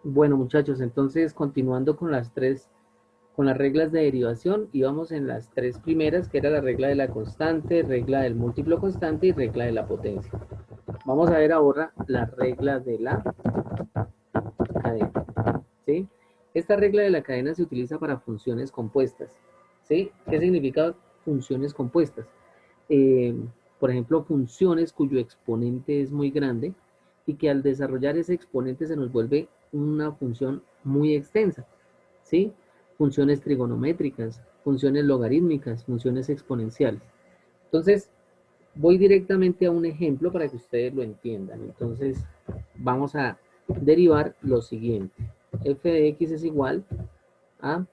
Bueno, muchachos, entonces continuando con con las reglas de derivación, íbamos en las tres primeras, que era la regla de la constante, regla del múltiplo constante y regla de la potencia. Vamos a ver ahora la regla de la cadena, ¿sí? Esta regla de la cadena se utiliza para funciones compuestas, ¿sí? ¿Qué significa funciones compuestas? Eh, por ejemplo, funciones cuyo exponente es muy grande y que al desarrollar ese exponente se nos vuelve una función muy extensa, ¿sí? Funciones trigonométricas, funciones logarítmicas, funciones exponenciales. Entonces, voy directamente a un ejemplo para que ustedes lo entiendan. Entonces, vamos a derivar lo siguiente. F de x es igual a,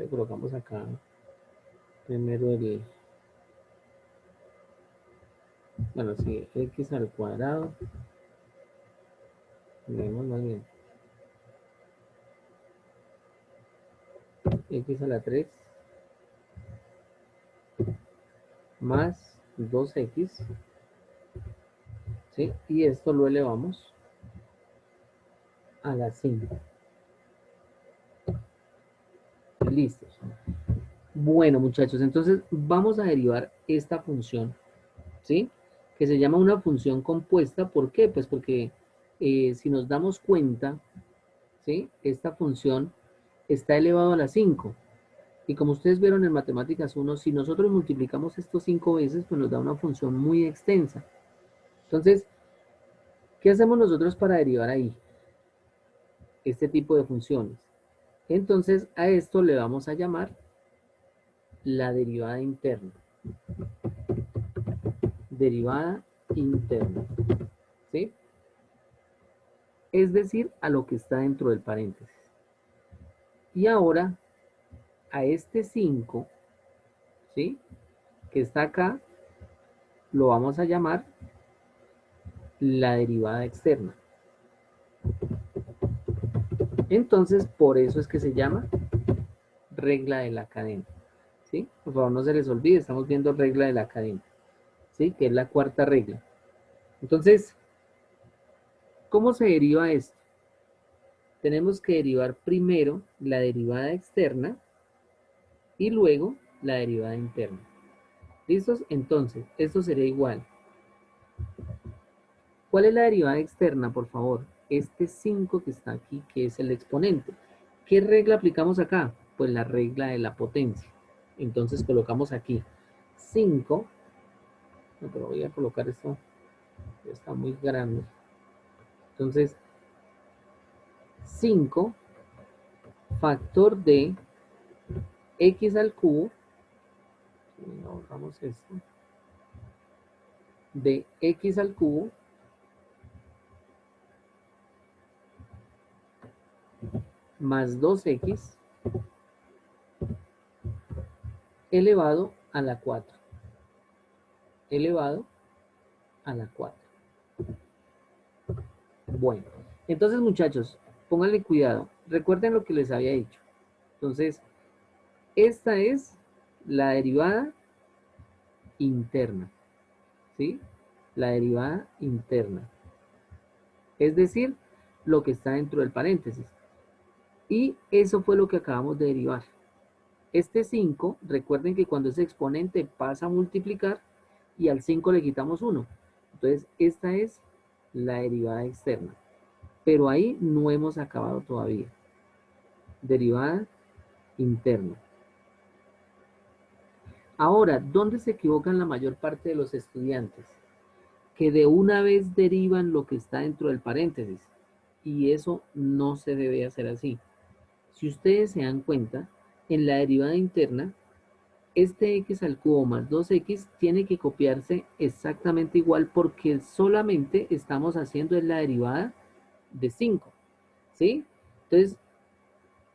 colocamos acá primero bueno, sí, x al cuadrado, vemos más bien, x a la 3 más 2x, ¿sí? Y esto lo elevamos a la 5. Listo. Bueno, muchachos, entonces vamos a derivar esta función, ¿sí? Que se llama una función compuesta. ¿Por qué? Pues porque si nos damos cuenta, ¿sí? Esta función está elevado a la 5. Y como ustedes vieron en Matemáticas 1, si nosotros multiplicamos esto 5 veces, pues nos da una función muy extensa. Entonces, ¿qué hacemos nosotros para derivar ahí este tipo de funciones? Entonces, a esto le vamos a llamar la derivada interna. Derivada interna, ¿sí? Es decir, a lo que está dentro del paréntesis. Y ahora, a este 5, ¿sí? Que está acá, lo vamos a llamar la derivada externa. Entonces, por eso es que se llama regla de la cadena, ¿sí? Por favor, no se les olvide, estamos viendo regla de la cadena, ¿sí? Que es la cuarta regla. Entonces, ¿cómo se deriva esto? Tenemos que derivar primero la derivada externa y luego la derivada interna. ¿Listos? Entonces, esto sería igual. ¿Cuál es la derivada externa, por favor? Este 5 que está aquí, que es el exponente. ¿Qué regla aplicamos acá? Pues la regla de la potencia. Entonces colocamos aquí 5. No, pero voy a colocar esto, está muy grande. Entonces, 5 factor de x al cubo, ahorramos esto, de x al cubo más 2x elevado a la 4. Elevado a la 4. Bueno, entonces muchachos, pónganle cuidado. Recuerden lo que les había dicho. Entonces, esta es la derivada interna, ¿sí? La derivada interna. Es decir, lo que está dentro del paréntesis. Y eso fue lo que acabamos de derivar. Este 5, recuerden que cuando ese exponente pasa a multiplicar y al 5 le quitamos 1. Entonces, esta es la derivada externa. Pero ahí no hemos acabado todavía. Derivada interna. Ahora, ¿dónde se equivocan la mayor parte de los estudiantes? Que de una vez derivan lo que está dentro del paréntesis. Y eso no se debe hacer así. Si ustedes se dan cuenta, en la derivada interna, este x al cubo más 2x tiene que copiarse exactamente igual porque solamente estamos haciendo la derivada de 5, ¿sí? Entonces,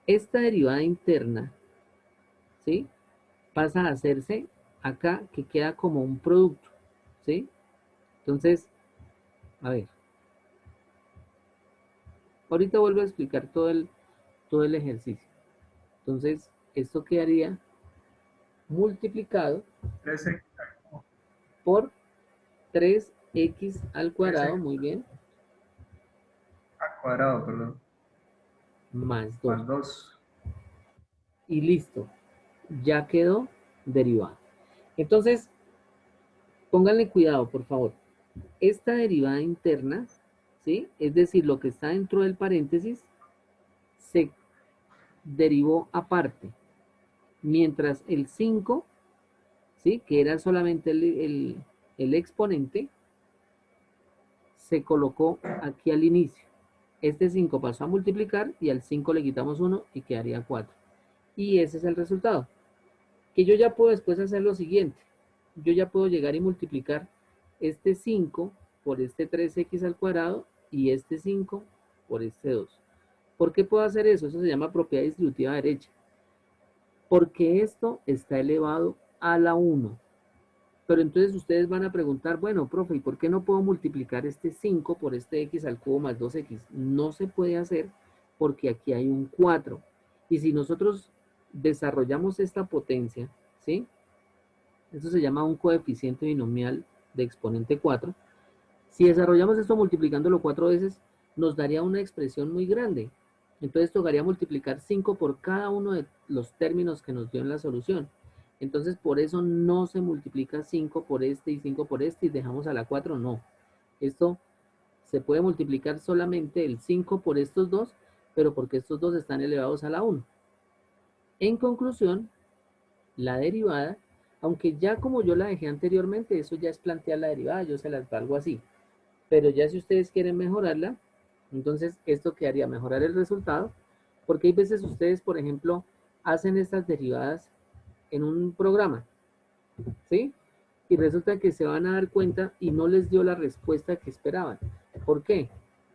esta derivada interna, ¿sí? Pasa a hacerse acá que queda como un producto, ¿sí? Entonces, a ver, ahorita vuelvo a explicar todo el ejercicio. Entonces, esto quedaría multiplicado 13 por 3x al 13 cuadrado, muy bien, cuadrado, perdón, más 2. más 2. Y listo, ya quedó derivada. Entonces, pónganle cuidado, por favor. Esta derivada interna, ¿sí? Es decir, lo que está dentro del paréntesis, se derivó aparte. Mientras el 5, ¿sí? Que era solamente el exponente, se colocó aquí al inicio. Este 5 pasó a multiplicar y al 5 le quitamos 1 y quedaría 4. Y ese es el resultado. Que yo ya puedo después hacer lo siguiente. Yo ya puedo llegar y multiplicar este 5 por este 3x al cuadrado y este 5 por este 2. ¿Por qué puedo hacer eso? Eso se llama propiedad distributiva derecha. Porque esto está elevado a la 1. Pero entonces ustedes van a preguntar, bueno, profe, ¿y por qué no puedo multiplicar este 5 por este x al cubo más 2x? No se puede hacer porque aquí hay un 4. Y si nosotros desarrollamos esta potencia, ¿sí? Esto se llama un coeficiente binomial de exponente 4. Si desarrollamos esto multiplicándolo 4 veces, nos daría una expresión muy grande. Entonces tocaría multiplicar 5 por cada uno de los términos que nos dio en la solución. Entonces por eso no se multiplica 5 por este y 5 por este y dejamos a la 4, no. Esto se puede multiplicar solamente el 5 por estos dos, pero porque estos dos están elevados a la 1. En conclusión, la derivada, aunque ya como yo la dejé anteriormente, eso ya es plantear la derivada, yo se las valgo así. Pero ya si ustedes quieren mejorarla, entonces esto quedaría mejorar el resultado, porque hay veces ustedes, por ejemplo, hacen estas derivadas en un programa, ¿sí? Y resulta que se van a dar cuenta y no les dio la respuesta que esperaban. ¿Por qué?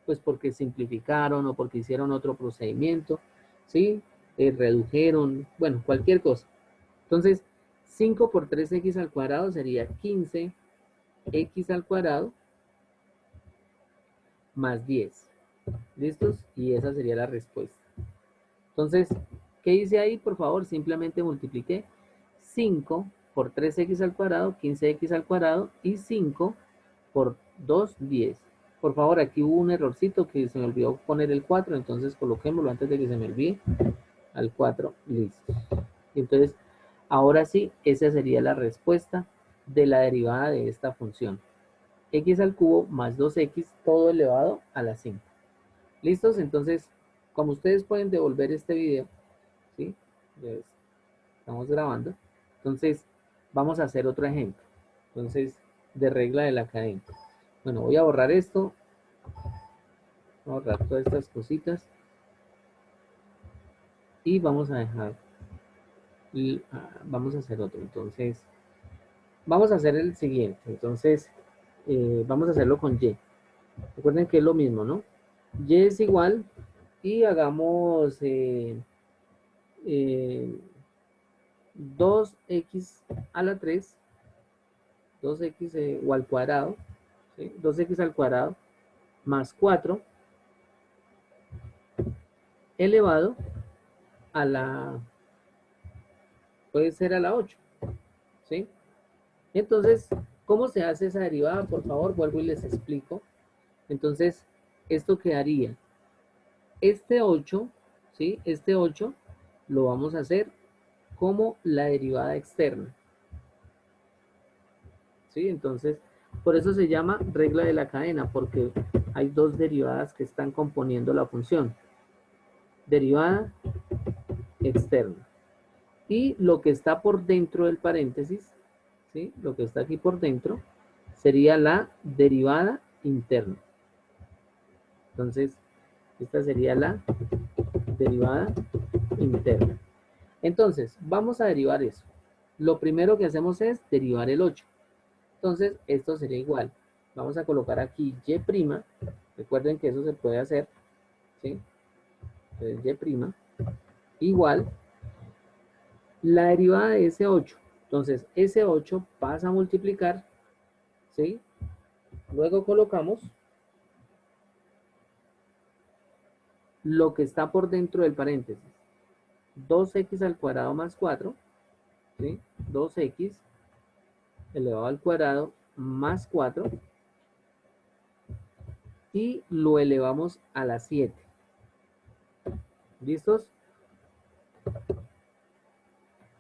Pues porque simplificaron o porque hicieron otro procedimiento, ¿sí? Redujeron, bueno, cualquier cosa. Entonces, 5 por 3x al cuadrado sería 15x al cuadrado más 10. ¿Listos? Y esa sería la respuesta. Entonces, ¿qué hice ahí? Por favor, simplemente multipliqué 5 por 3x al cuadrado, 15x al cuadrado y 5 por 2, 10. Por favor, aquí hubo un errorcito que se me olvidó poner el 4, entonces coloquémoslo antes de que se me olvide. Al 4, listo. Entonces, ahora sí, esa sería la respuesta de la derivada de esta función. X al cubo más 2x todo elevado a la 5. ¿Listos? Entonces, como ustedes pueden devolver este video, ¿sí? Estamos grabando. Entonces, vamos a hacer otro ejemplo. Entonces, de regla de la cadena. Bueno, voy a borrar esto. Voy a borrar todas estas cositas. Y vamos a dejar. Vamos a hacer otro. Entonces, vamos a hacer el siguiente. Entonces, vamos a hacerlo con Y. Recuerden que es lo mismo, ¿no? Y es igual. Y hagamos 2x a la 3, 2x o al cuadrado, ¿sí? 2x al cuadrado más 4 elevado a la, puede ser a la 8, ¿sí? Entonces, ¿cómo se hace esa derivada? Por favor, vuelvo y les explico. Entonces, esto quedaría, este 8, ¿sí? Este 8 lo vamos a hacer como la derivada externa, ¿sí? Entonces, por eso se llama regla de la cadena, porque hay dos derivadas que están componiendo la función. Derivada externa. Y lo que está por dentro del paréntesis, ¿sí? Lo que está aquí por dentro, sería la derivada interna. Entonces, esta sería la derivada interna. Entonces, vamos a derivar eso. Lo primero que hacemos es derivar el 8. Entonces, esto sería igual. Vamos a colocar aquí y'. Recuerden que eso se puede hacer, ¿sí? Entonces, y' igual la derivada de ese 8. Entonces, ese 8 pasa a multiplicar, ¿sí? Luego colocamos lo que está por dentro del paréntesis. 2x al cuadrado más 4, ¿sí? 2x elevado al cuadrado más 4 y lo elevamos a la 7. ¿Listos?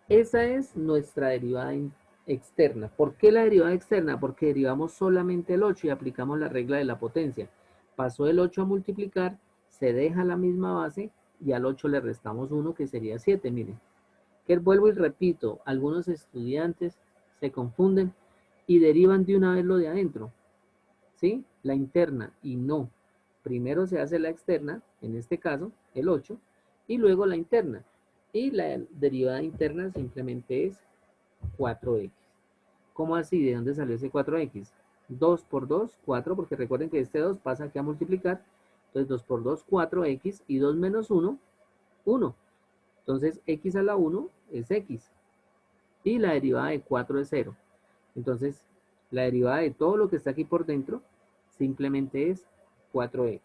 Esa es nuestra derivada externa. ¿Por qué la derivada externa? Porque derivamos solamente el 8 y aplicamos la regla de la potencia. Pasó el 8 a multiplicar, se deja la misma base y al 8 le restamos 1 que sería 7, miren. Que vuelvo y repito, algunos estudiantes se confunden y derivan de una vez lo de adentro, ¿sí? La interna, y no. Primero se hace la externa, en este caso, el 8, y luego la interna. Y la derivada interna simplemente es 4x. ¿Cómo así? ¿De dónde salió ese 4x? 2 por 2, 4, porque recuerden que este 2 pasa aquí a multiplicar. Entonces 2 por 2, 4x, y 2 menos 1, 1. Entonces x a la 1 es x. Y la derivada de 4 es 0. Entonces, la derivada de todo lo que está aquí por dentro simplemente es 4x.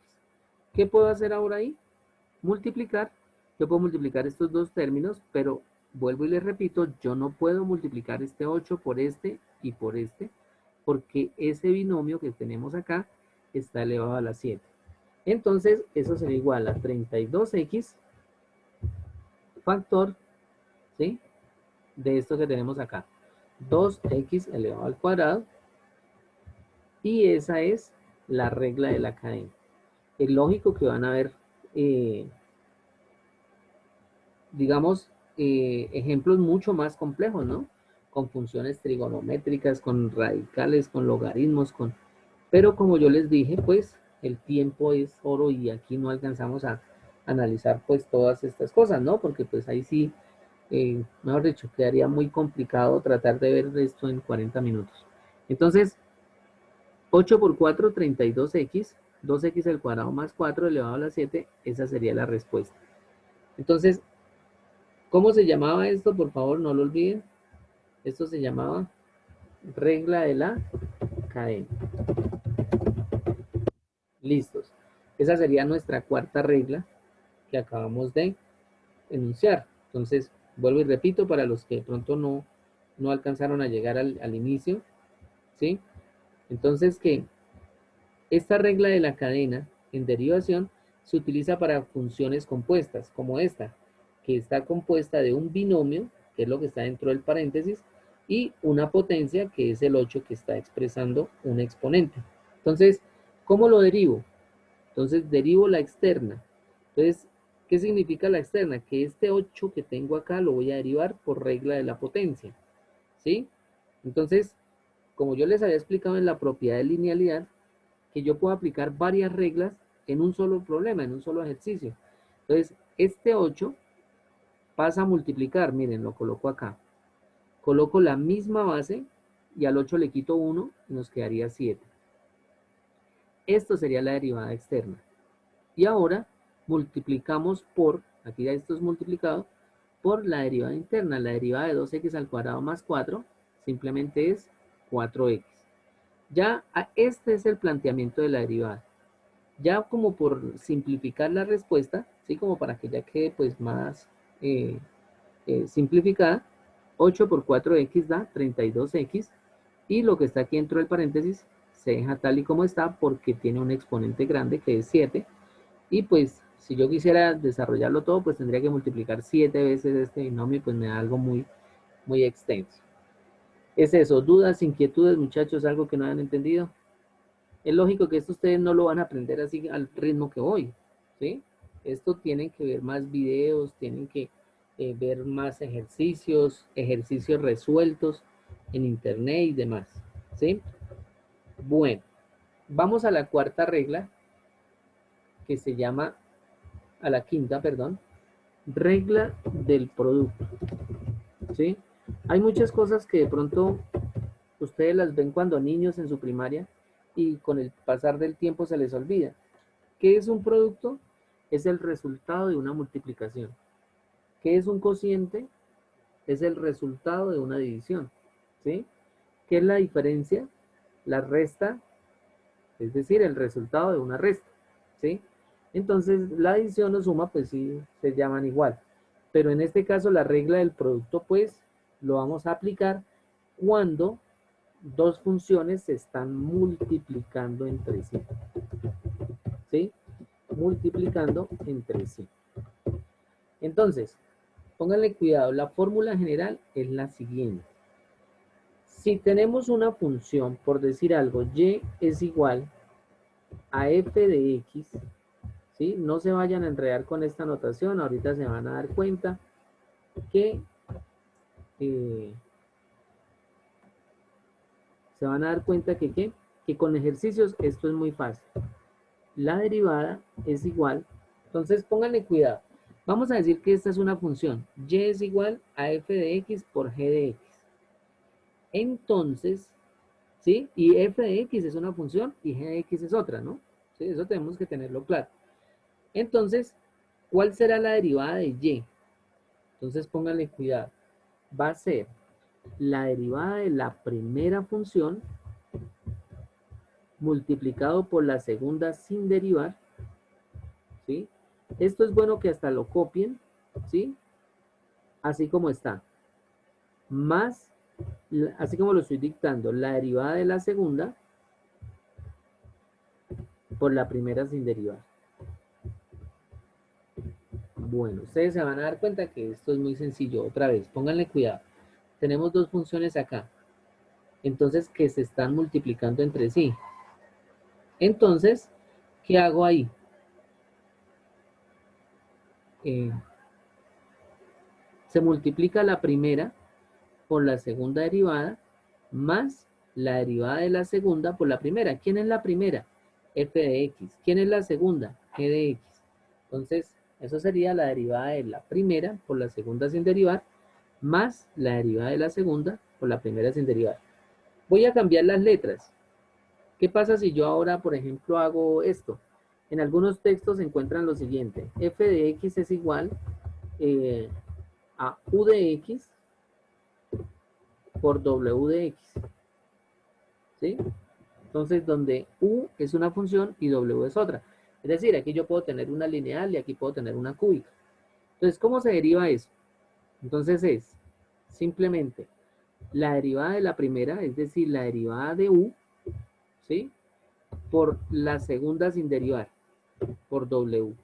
¿Qué puedo hacer ahora ahí? Multiplicar. Yo puedo multiplicar estos dos términos, pero vuelvo y les repito, yo no puedo multiplicar este 8 por este y por este, porque ese binomio que tenemos acá está elevado a la 7. Entonces, eso será igual a 32x factor, ¿sí? De esto que tenemos acá. 2x elevado al cuadrado, y esa es la regla de la cadena. Es lógico que van a haber, digamos, ejemplos mucho más complejos, ¿no? Con funciones trigonométricas, con radicales, con logaritmos, pero como yo les dije, pues el tiempo es oro y aquí no alcanzamos a analizar pues todas estas cosas, ¿no? Porque pues ahí sí, mejor dicho, quedaría muy complicado tratar de ver esto en 40 minutos. Entonces, 8 por 4, 32x, 2x al cuadrado más 4 elevado a la 7, esa sería la respuesta. Entonces, ¿cómo se llamaba esto? Por favor, no lo olviden. Esto se llamaba regla de la cadena. Listos. Esa sería nuestra cuarta regla que acabamos de enunciar. Entonces, vuelvo y repito para los que de pronto no alcanzaron a llegar al inicio, ¿sí? Entonces, que esta regla de la cadena en derivación se utiliza para funciones compuestas, como esta, que está compuesta de un binomio, que es lo que está dentro del paréntesis, y una potencia, que es el 8 que está expresando un exponente. Entonces, ¿cómo lo derivo? Entonces, derivo la externa. Entonces, ¿qué significa la externa? Que este 8 que tengo acá lo voy a derivar por regla de la potencia, ¿sí? Entonces, como yo les había explicado en la propiedad de linealidad, que yo puedo aplicar varias reglas en un solo problema, en un solo ejercicio. Entonces, este 8 pasa a multiplicar, miren, lo coloco acá. Coloco la misma base y al 8 le quito 1 y nos quedaría 7. Esto sería la derivada externa. Y ahora multiplicamos por, aquí ya esto es multiplicado, por la derivada interna. La derivada de 2x al cuadrado más 4 simplemente es 4x. Ya este es el planteamiento de la derivada. Ya como por simplificar la respuesta, ¿sí? Como para que ya quede pues más simplificada, 8 por 4x da 32x, y lo que está aquí dentro del paréntesis se deja tal y como está porque tiene un exponente grande que es 7, y pues si yo quisiera desarrollarlo todo, pues tendría que multiplicar 7 veces este binomio y pues me da algo muy extenso. Es eso, dudas, inquietudes, muchachos, algo que no hayan entendido. Es lógico que esto ustedes no lo van a aprender así al ritmo que voy, ¿sí? Esto tienen que ver más videos, tienen que ver más ejercicios resueltos en internet y demás, ¿sí? Bueno, vamos a la cuarta regla, que se llama, a la quinta, perdón, regla del producto, ¿sí? Hay muchas cosas que de pronto ustedes las ven cuando niños en su primaria y con el pasar del tiempo se les olvida. ¿Qué es un producto? Es el resultado de una multiplicación. ¿Qué es un cociente? Es el resultado de una división, ¿sí? ¿Qué es la diferencia? La resta, es decir, el resultado de una resta, ¿sí? Entonces, la adición o suma, pues sí, se llaman igual. Pero en este caso, la regla del producto, pues, lo vamos a aplicar cuando dos funciones se están multiplicando entre sí. ¿sí? Multiplicando entre sí. Entonces, pónganle cuidado, la fórmula general es la siguiente. Si tenemos una función, por decir algo, y es igual a f de x, ¿sí? No se vayan a enredar con esta notación, ahorita se van a dar cuenta que que con ejercicios esto es muy fácil. La derivada es igual, entonces pónganle cuidado. Vamos a decir que esta es una función, y es igual a f de x por g de x. Entonces, ¿sí? Y f de x es una función y g de x es otra, ¿no? ¿Sí? Eso tenemos que tenerlo claro. Entonces, ¿cuál será la derivada de y? Entonces pónganle cuidado. Va a ser la derivada de la primera función multiplicado por la segunda sin derivar, ¿sí? Esto es bueno que hasta lo copien, ¿sí? Así como está. Más, así como lo estoy dictando, la derivada de la segunda por la primera sin derivar. Bueno, ustedes se van a dar cuenta que esto es muy sencillo. Otra vez, pónganle cuidado. Tenemos dos funciones acá. Entonces, que se están multiplicando entre sí. Entonces, ¿qué hago ahí? Se multiplica la primera por la segunda derivada más la derivada de la segunda por la primera. ¿Quién es la primera? F de x. ¿Quién es la segunda? G de x. Entonces, eso sería la derivada de la primera por la segunda sin derivar más la derivada de la segunda por la primera sin derivar. Voy a cambiar las letras. ¿Qué pasa si yo ahora, por ejemplo, hago esto? En algunos textos se encuentran lo siguiente. F de x es igual a u de x por w de x. ¿Sí? Entonces, donde u es una función y w es otra. Es decir, aquí yo puedo tener una lineal y aquí puedo tener una cúbica. Entonces, ¿cómo se deriva eso? Entonces es simplemente la derivada de la primera, es decir, la derivada de u, ¿sí? Por la segunda sin derivar, por w,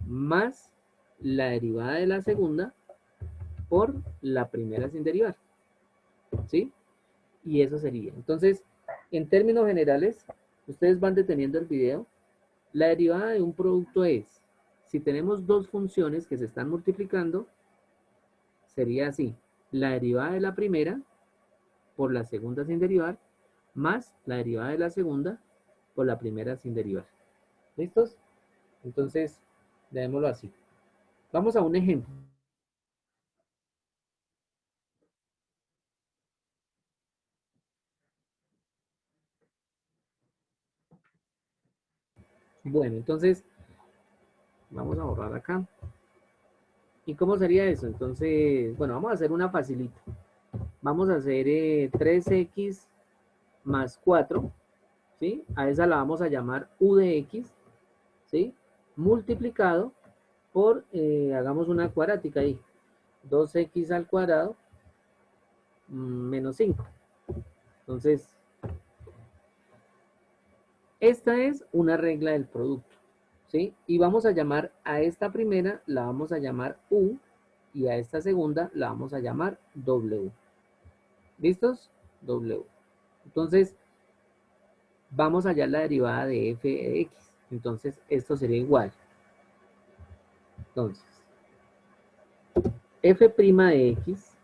más la derivada de la segunda por la primera sin derivar, ¿sí? Y eso sería. Entonces, en términos generales, ustedes van deteniendo el video. La derivada de un producto es, si tenemos dos funciones que se están multiplicando, sería así. La derivada de la primera por la segunda sin derivar, más la derivada de la segunda por la primera sin derivar. ¿Listos? Entonces, démoslo así. Vamos a un ejemplo. Bueno, entonces, vamos a borrar acá. ¿Y cómo sería eso? Entonces, bueno, vamos a hacer una facilita. Vamos a hacer 3x más 4, ¿sí? A esa la vamos a llamar u de x, ¿sí? Multiplicado por, hagamos una cuadrática ahí, 2x al cuadrado menos 5. Entonces, esta es una regla del producto, ¿sí? Y vamos a llamar a esta primera, la vamos a llamar u, y a esta segunda la vamos a llamar w. ¿Listos? W. Entonces, vamos a hallar la derivada de f de x. Entonces, esto sería igual. Entonces, f' de x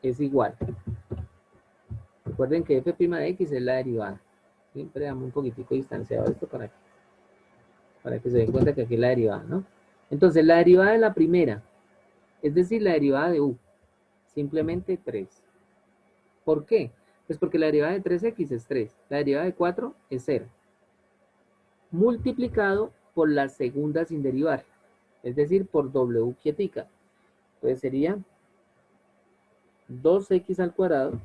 es igual. Recuerden que f' de x es la derivada. Siempre damos un poquitico distanciado esto para que se den cuenta que aquí es la derivada, ¿no? Entonces, la derivada de la primera, es decir, la derivada de u, simplemente 3. ¿Por qué? Pues porque la derivada de 3x es 3, la derivada de 4 es 0. Multiplicado por la segunda sin derivar, es decir, por w quietica. Entonces sería 2x al cuadrado,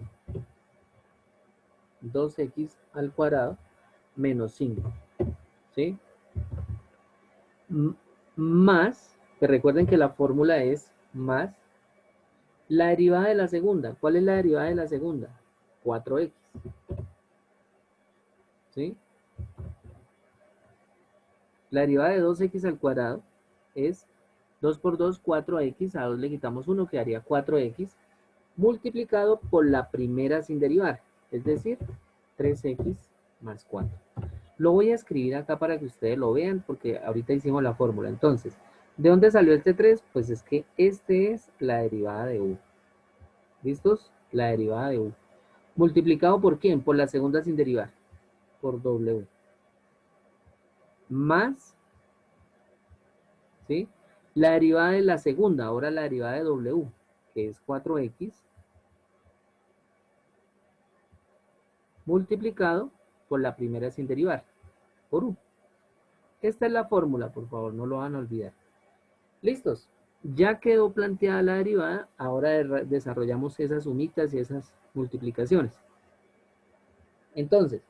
2x al cuadrado menos 5, ¿sí? Más, que recuerden que la fórmula es más la derivada de la segunda. ¿Cuál es la derivada de la segunda? 4x, ¿sí? La derivada de 2x al cuadrado es 2 por 2, 4x, a 2 le quitamos 1, quedaría 4x, multiplicado por la primera sin derivar, es decir, 3x más 4. Lo voy a escribir acá para que ustedes lo vean, porque ahorita hicimos la fórmula. Entonces, ¿de dónde salió este 3? Pues es que este es la derivada de u. ¿Listos? La derivada de u. ¿Multiplicado por quién? Por la segunda sin derivar, por w. Más, ¿sí? La derivada de la segunda, ahora la derivada de w, que es 4x, multiplicado por la primera sin derivar, por u. Esta es la fórmula, por favor, no lo van a olvidar. ¿Listos? Ya quedó planteada la derivada, ahora desarrollamos esas sumitas y esas multiplicaciones. Entonces,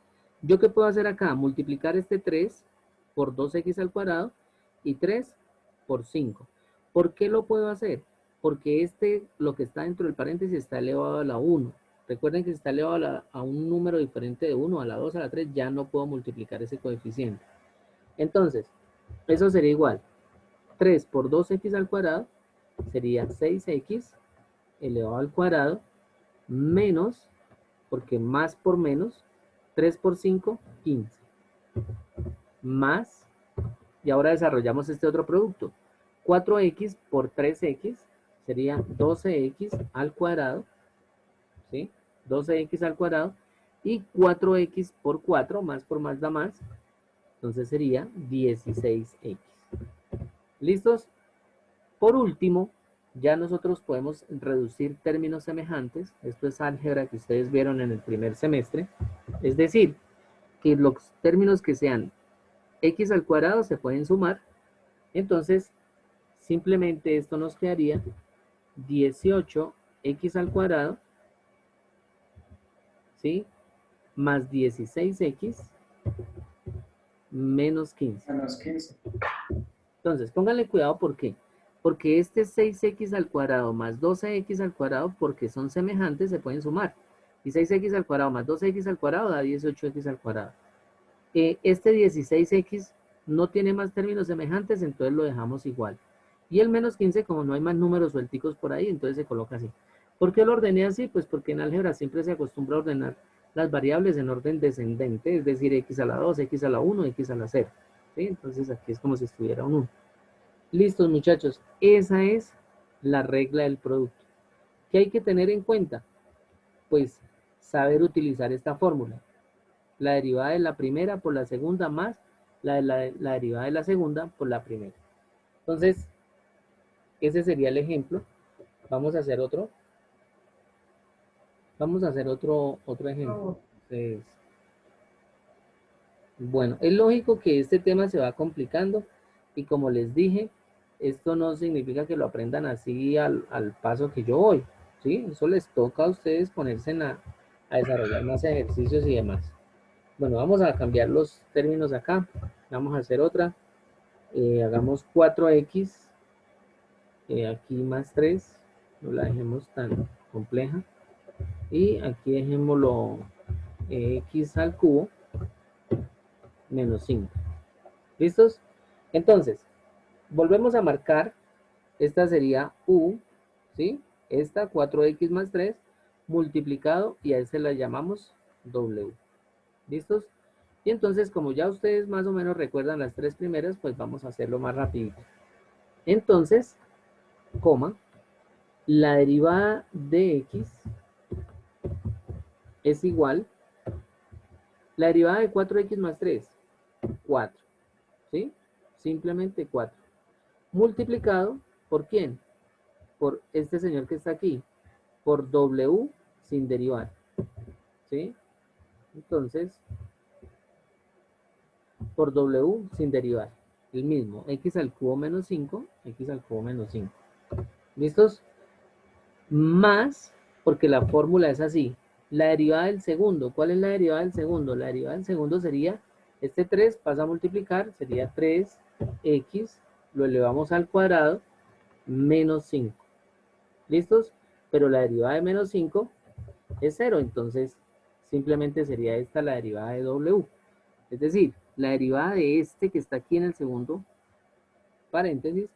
¿yo qué puedo hacer acá? Multiplicar este 3 por 2x al cuadrado y 3 por 5. ¿Por qué lo puedo hacer? Porque lo que está dentro del paréntesis está elevado a la 1. Recuerden que si está elevado a un número diferente de 1, a la 2, a la 3, ya no puedo multiplicar ese coeficiente. Entonces, eso sería igual. 3 por 2x al cuadrado sería 6x elevado al cuadrado menos, porque más por menos, 3 por 5, 15. Más, y ahora desarrollamos este otro producto. 4x por 3x sería 12x al cuadrado, ¿sí? 12x al cuadrado, y 4x por 4, más por más da más, entonces sería 16x. ¿Listos? Por último, ya nosotros podemos reducir términos semejantes. Esto es álgebra que ustedes vieron en el primer semestre. Es decir, que los términos que sean x al cuadrado se pueden sumar. Entonces, simplemente esto nos quedaría 18x al cuadrado, ¿sí? Más 16x menos 15. Menos 15. Entonces, pónganle cuidado, ¿por qué? Porque este 6x al cuadrado más 12x al cuadrado, porque son semejantes, se pueden sumar. Y 6x al cuadrado más 12x al cuadrado da 18x al cuadrado. Este 16x no tiene más términos semejantes, entonces lo dejamos igual. Y el menos 15, como no hay más números suelticos por ahí, entonces se coloca así. ¿Por qué lo ordené así? Pues porque en álgebra siempre se acostumbra a ordenar las variables en orden descendente, es decir, x a la 2, x a la 1, x a la 0. ¿Sí? Entonces aquí es como si estuviera un 1. Listos, muchachos. Esa es la regla del producto. ¿Qué hay que tener en cuenta? Pues saber utilizar esta fórmula. La derivada de la primera por la segunda más la derivada de la segunda por la primera. Entonces, ese sería el ejemplo. Vamos a hacer otro. Vamos a hacer otro ejemplo. Entonces, bueno, es lógico que este tema se va complicando y como les dije, esto no significa que lo aprendan así al paso que yo voy, ¿sí? Eso les toca a ustedes ponerse a desarrollar más ejercicios y demás. Bueno, vamos a cambiar los términos acá. Vamos a hacer otra. Hagamos 4x, aquí más 3, no la dejemos tan compleja. Y aquí dejémoslo x al cubo menos 5. ¿Listos? Entonces, volvemos a marcar. Esta sería u, ¿sí? Esta 4x más 3 multiplicado y a ese la llamamos w. ¿Listos? Y entonces, como ya ustedes más o menos recuerdan las tres primeras, pues vamos a hacerlo más rapidito. Entonces, coma, la derivada de x es igual, la derivada de 4x más 3, 4, ¿sí? Simplemente 4. Multiplicado, ¿por quién? Por este señor que está aquí, por w sin derivar, ¿sí? Entonces, por w sin derivar, el mismo, x al cubo menos 5, x al cubo menos 5. ¿Listos? Más, porque la fórmula es así, la derivada del segundo. ¿Cuál es la derivada del segundo? La derivada del segundo sería, este 3 pasa a multiplicar, sería 3x, lo elevamos al cuadrado, menos 5. ¿Listos? Pero la derivada de menos 5 es 0, entonces simplemente sería esta la derivada de w. Es decir, La derivada de este que está aquí en el segundo paréntesis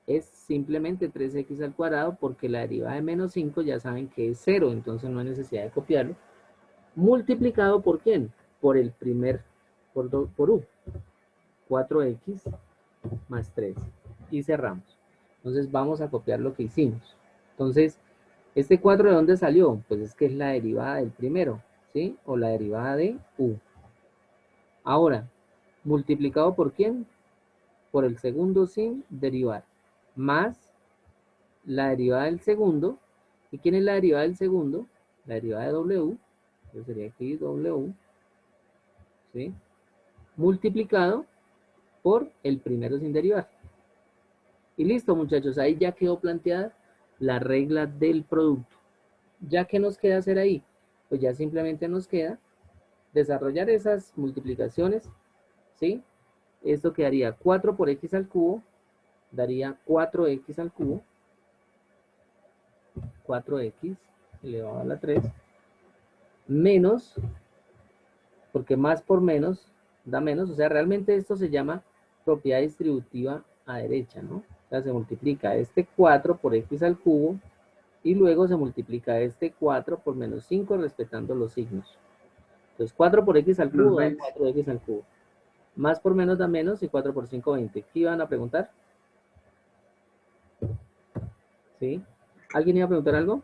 es simplemente 3x al cuadrado, porque la derivada de menos 5 ya saben que es 0, entonces no hay necesidad de copiarlo. Multiplicado por ¿quién? Por el primer, por u. 4x más 3. Y cerramos. Entonces vamos a copiar lo que hicimos. Entonces, ¿este 4 de dónde salió? Pues es que es la derivada del primero, ¿sí? O la derivada de u. Ahora, multiplicado por ¿quién? Por el segundo sin derivar. Más la derivada del segundo. ¿Y quién es la derivada del segundo? La derivada de w. Entonces sería aquí w, ¿sí? Multiplicado por el primero sin derivar. Y listo, muchachos, ahí ya quedó planteada la regla del producto. ¿Ya qué nos queda hacer ahí? Pues ya simplemente nos queda desarrollar esas multiplicaciones, ¿sí? Esto quedaría 4 por x al cubo, daría 4x al cubo, 4x elevado a la 3, menos, porque más por menos da menos, o sea, realmente esto se llama propiedad distributiva a derecha, ¿no? O sea, se multiplica este 4 por x al cubo y luego se multiplica este 4 por menos 5 respetando los signos. Entonces 4 por x al cubo da 4x al cubo. Más por menos da menos y 4 por 5, 20. ¿Qué iban a preguntar? ¿Sí? ¿Alguien iba a preguntar algo?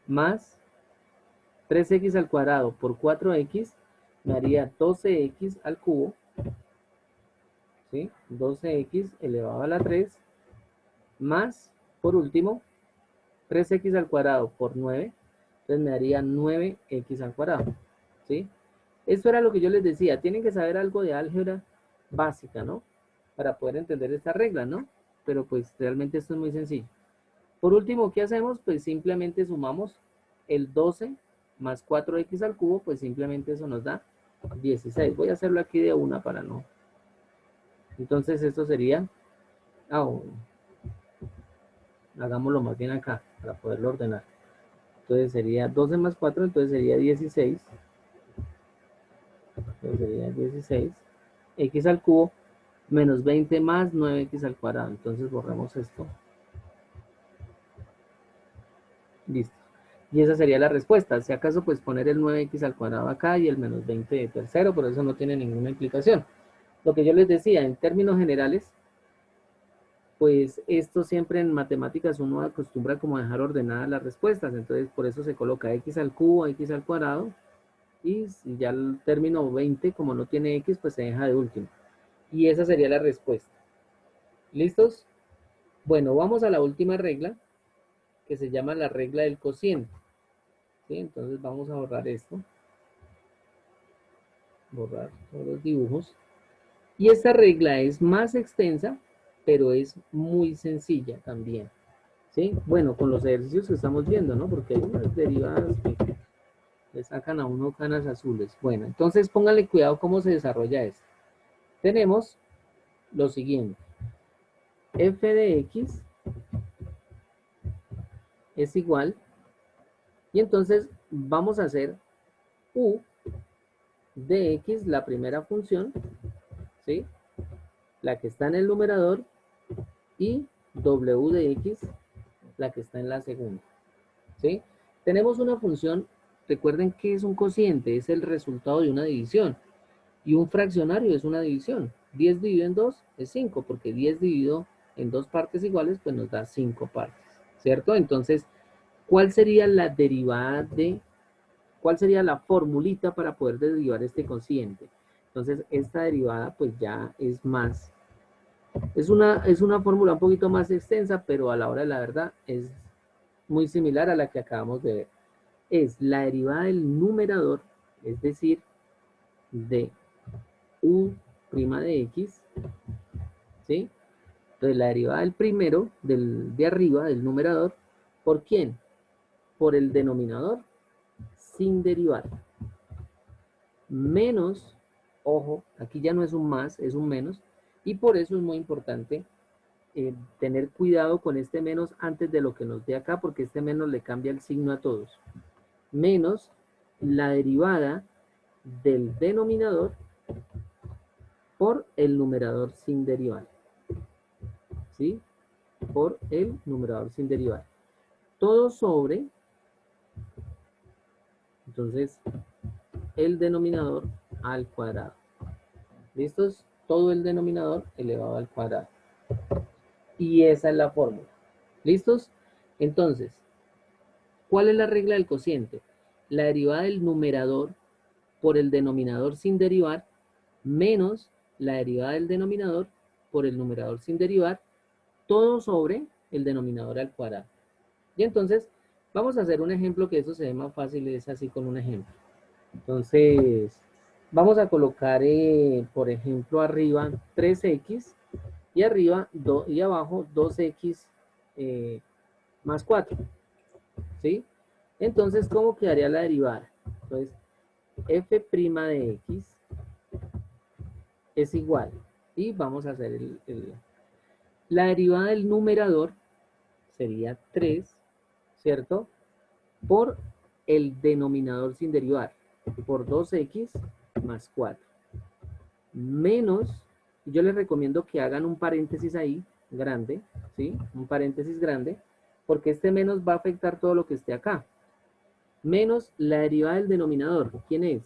Más 3x al cuadrado por 4x me haría 12x al cubo, ¿sí? 12x elevado a la 3, más, por último, 3x al cuadrado por 9, entonces me daría 9x al cuadrado, ¿sí? Esto era lo que yo les decía, tienen que saber algo de álgebra básica, ¿no? Para poder entender esta regla, ¿no? Pero pues realmente esto es muy sencillo. Por último, ¿qué hacemos? Pues simplemente sumamos el 12 más 4x al cubo, pues simplemente eso nos da 16. Voy a hacerlo aquí de una para no. Entonces esto sería, hagámoslo más bien acá, para poderlo ordenar. Entonces sería 12 más 4, entonces sería 16. Entonces sería 16. X al cubo menos 20 más 9x al cuadrado. Entonces borramos esto. Listo. Y esa sería la respuesta. Si acaso, pues poner el 9x al cuadrado acá y el menos 20 de tercero, pero eso no tiene ninguna implicación. Lo que yo les decía, en términos generales, pues esto siempre en matemáticas uno acostumbra como a dejar ordenadas las respuestas. Entonces, por eso se coloca x al cubo, x al cuadrado. Y ya el término 20, como no tiene x, pues se deja de último. Y esa sería la respuesta. ¿Listos? Bueno, vamos a la última regla, que se llama la regla del cociente. ¿Sí? Entonces vamos a borrar esto. Borrar todos los dibujos. Y esta regla es más extensa, pero es muy sencilla también. ¿Sí? Bueno, con los ejercicios que estamos viendo, ¿no? Porque hay unas derivadas que le sacan a uno canas azules. Bueno, entonces pónganle cuidado cómo se desarrolla esto. Tenemos lo siguiente. F de x es igual, y entonces vamos a hacer u de x, la primera función, ¿sí? La que está en el numerador, y w de x, la que está en la segunda, ¿sí? Tenemos una función, recuerden que es un cociente, es el resultado de una división, y un fraccionario es una división. 10 dividido en 2 es 5, porque 10 dividido en dos partes iguales, pues nos da 5 partes, ¿cierto? Entonces, ¿cuál sería la derivada de, cuál sería la formulita para poder derivar este cociente? Entonces, esta derivada pues ya es más, es una fórmula un poquito más extensa, pero a la hora de la verdad es muy similar a la que acabamos de ver. Es la derivada del numerador, es decir, de u' de x, ¿sí? Entonces, la derivada del primero, de arriba, del numerador, ¿por quién? Por el denominador sin derivar. Menos, ojo, aquí ya no es un más, es un menos, y por eso es muy importante tener cuidado con este menos antes de lo que nos dé acá, porque este menos le cambia el signo a todos. Menos la derivada del denominador por el numerador sin derivar. ¿Sí? Por el numerador sin derivar. Todo sobre, entonces, el denominador al cuadrado. ¿Listos? Todo el denominador elevado al cuadrado. Y esa es la fórmula. ¿Listos? Entonces, ¿cuál es la regla del cociente? La derivada del numerador por el denominador sin derivar menos la derivada del denominador por el numerador sin derivar, todo sobre el denominador al cuadrado. Y entonces, vamos a hacer un ejemplo que eso se ve más fácil, es así con un ejemplo. Entonces, vamos a colocar, por ejemplo, arriba 3x y arriba y abajo 2x más 4. ¿Sí? Entonces, ¿cómo quedaría la derivada? Entonces, f' de x es igual. Y vamos a hacer la derivada del numerador sería 3, ¿cierto? Por el denominador sin derivar, por 2x más 4. Menos, yo les recomiendo que hagan un paréntesis ahí, grande, ¿sí? Un paréntesis grande, porque este menos va a afectar todo lo que esté acá. Menos la derivada del denominador, ¿quién es?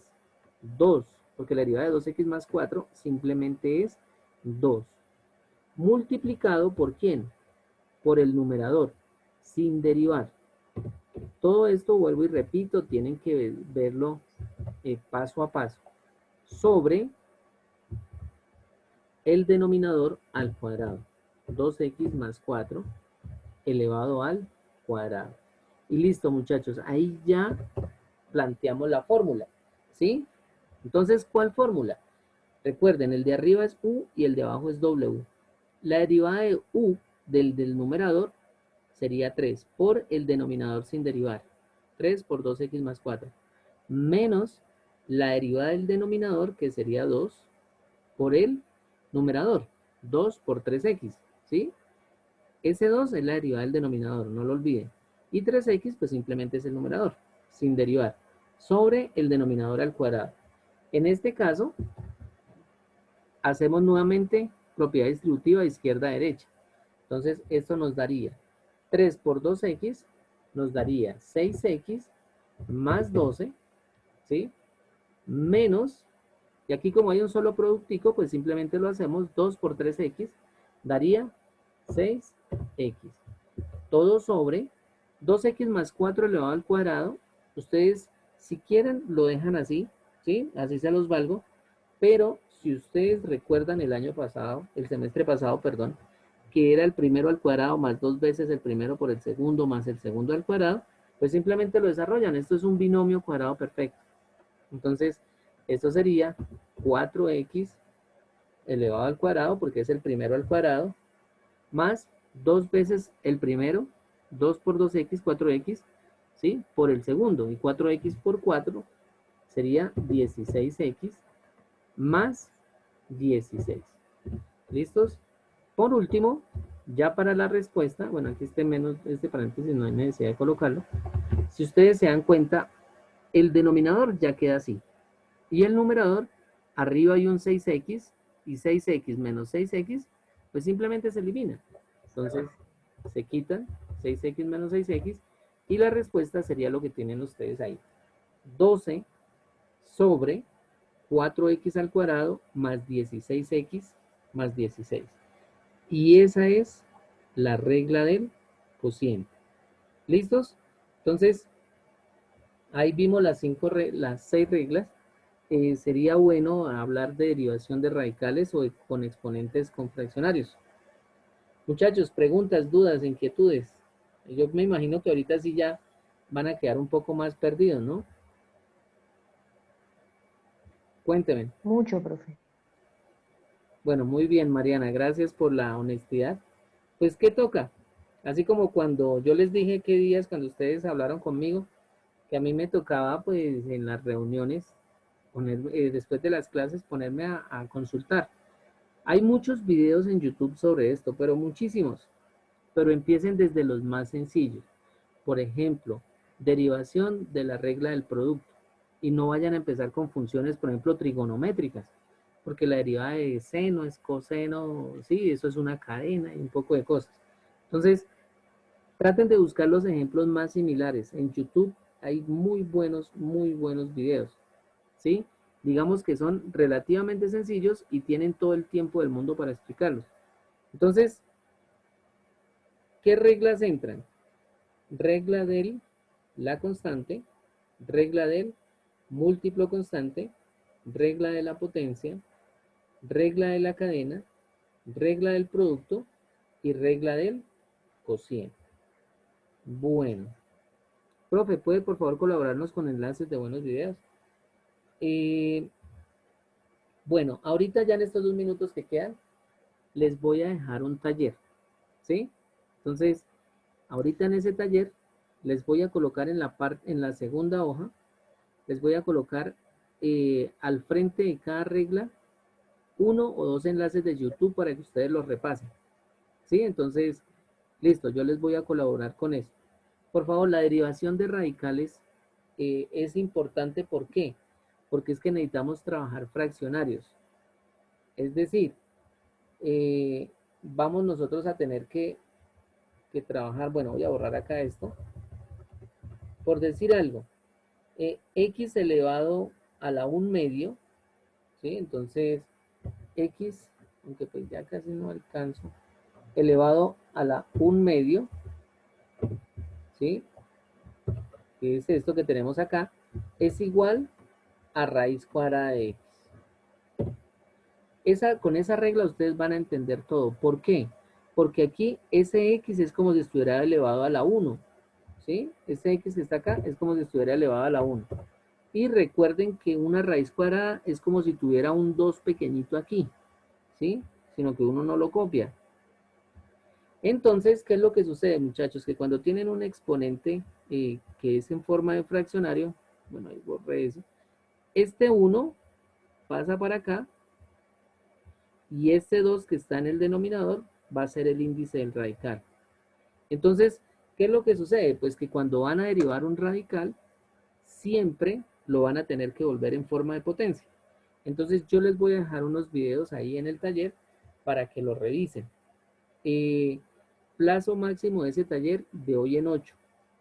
2, porque la derivada de 2x más 4 simplemente es 2. Multiplicado por ¿quién? Por el numerador, sin derivar. Todo esto, vuelvo y repito, tienen que verlo paso a paso. Sobre el denominador al cuadrado. 2x más 4 elevado al cuadrado. Y listo, muchachos. Ahí ya planteamos la fórmula. ¿Sí? Entonces, ¿cuál fórmula? Recuerden, el de arriba es u y el de abajo es w. La derivada de u del numerador sería 3 por el denominador sin derivar. 3 por 2x más 4. Menos la derivada del denominador, que sería 2, por el numerador. 2 por 3x, ¿sí? Ese 2 es la derivada del denominador, no lo olviden. Y 3x, pues simplemente es el numerador, sin derivar, sobre el denominador al cuadrado. En este caso, hacemos nuevamente propiedad distributiva izquierda a derecha. Entonces, esto nos daría 3 por 2x, nos daría 6x más 12, ¿sí? Menos, y aquí como hay un solo productico, pues simplemente lo hacemos 2 por 3x, daría 6x. Todo sobre 2x más 4 elevado al cuadrado. Ustedes, si quieren, lo dejan así, ¿sí? Así se los valgo. Pero si ustedes recuerdan el año pasado, el semestre pasado, perdón, que era el primero al cuadrado más 2 veces el primero por el segundo más el segundo al cuadrado, pues simplemente lo desarrollan. Esto es un binomio cuadrado perfecto. Entonces, esto sería 4x elevado al cuadrado, porque es el primero al cuadrado, más 2 veces el primero, 2 por 2x, 4x, ¿sí? Por el segundo, y 4x por 4 sería 16x más 16. ¿Listos? Por último, ya para la respuesta, bueno, aquí este paréntesis no hay necesidad de colocarlo. Si ustedes se dan cuenta, el denominador ya queda así. Y el numerador, arriba hay un 6x, y 6x menos 6x, pues simplemente se elimina. Entonces, se quitan 6x menos 6x, y la respuesta sería lo que tienen ustedes ahí. 12 sobre 4x al cuadrado más 16x más 16. Y esa es la regla del cociente. ¿Listos? Entonces, ahí vimos las 6 reglas. Sería bueno hablar de derivación de radicales o con exponentes con fraccionarios. Muchachos, preguntas, dudas, inquietudes. Yo me imagino que ahorita sí ya van a quedar un poco más perdidos, ¿no? Cuéntenme. Mucho, profe. Bueno, muy bien, Mariana, gracias por la honestidad. Pues, ¿qué toca? Así como cuando yo les dije qué días cuando ustedes hablaron conmigo, que a mí me tocaba, pues, en las reuniones, después de las clases, ponerme a consultar. Hay muchos videos en YouTube sobre esto, pero muchísimos. Pero empiecen desde los más sencillos. Por ejemplo, derivación de la regla del producto. Y no vayan a empezar con funciones, por ejemplo, trigonométricas. porque la derivada de seno es coseno, sí, eso es una cadena y un poco de cosas. Entonces, traten de buscar los ejemplos más similares. En YouTube hay muy buenos videos, ¿sí? Digamos que son relativamente sencillos y tienen todo el tiempo del mundo para explicarlos. Entonces, ¿qué reglas entran? Regla de la constante, regla del múltiplo constante, regla de la potencia, regla de la cadena, regla del producto y regla del cociente. Bueno, profe, ¿puede por favor colaborarnos con enlaces de buenos videos? Bueno, ahorita ya en estos 2 minutos que quedan, les voy a dejar un taller, ¿sí? Entonces, ahorita en ese taller, les voy a colocar en la segunda hoja, les voy a colocar al frente de cada regla 1 o 2 enlaces de YouTube para que ustedes los repasen, ¿sí? Entonces, listo, yo les voy a colaborar con eso. Por favor, la derivación de radicales es importante, ¿por qué? Porque es que necesitamos trabajar fraccionarios. Es decir, vamos nosotros a tener que trabajar, bueno, voy a borrar acá esto, por decir algo, x elevado a la 1 medio, ¿sí? Entonces, x, aunque pues ya casi no alcanzo, elevado a la 1 medio, ¿sí? Que es esto que tenemos acá, es igual a raíz cuadrada de x. Con esa regla ustedes van a entender todo. ¿Por qué? Porque aquí ese x es como si estuviera elevado a la 1, ¿sí? Ese x que está acá es como si estuviera elevado a la 1. Y recuerden que una raíz cuadrada es como si tuviera un 2 pequeñito aquí, ¿sí? Sino que uno no lo copia. Entonces, ¿qué es lo que sucede, muchachos? Que cuando tienen un exponente que es en forma de fraccionario, bueno, ahí borré eso, este 1 pasa para acá y este 2 que está en el denominador va a ser el índice del radical. Entonces, ¿qué es lo que sucede? Pues que cuando van a derivar un radical, siempre lo van a tener que volver en forma de potencia. Entonces yo les voy a dejar unos videos ahí en el taller para que lo revisen. Plazo máximo de ese taller de hoy en 8.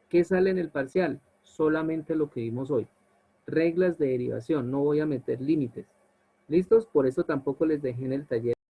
¿Qué sale en el parcial? Solamente lo que vimos hoy. Reglas de derivación, no voy a meter límites. ¿Listos? Por eso tampoco les dejé en el taller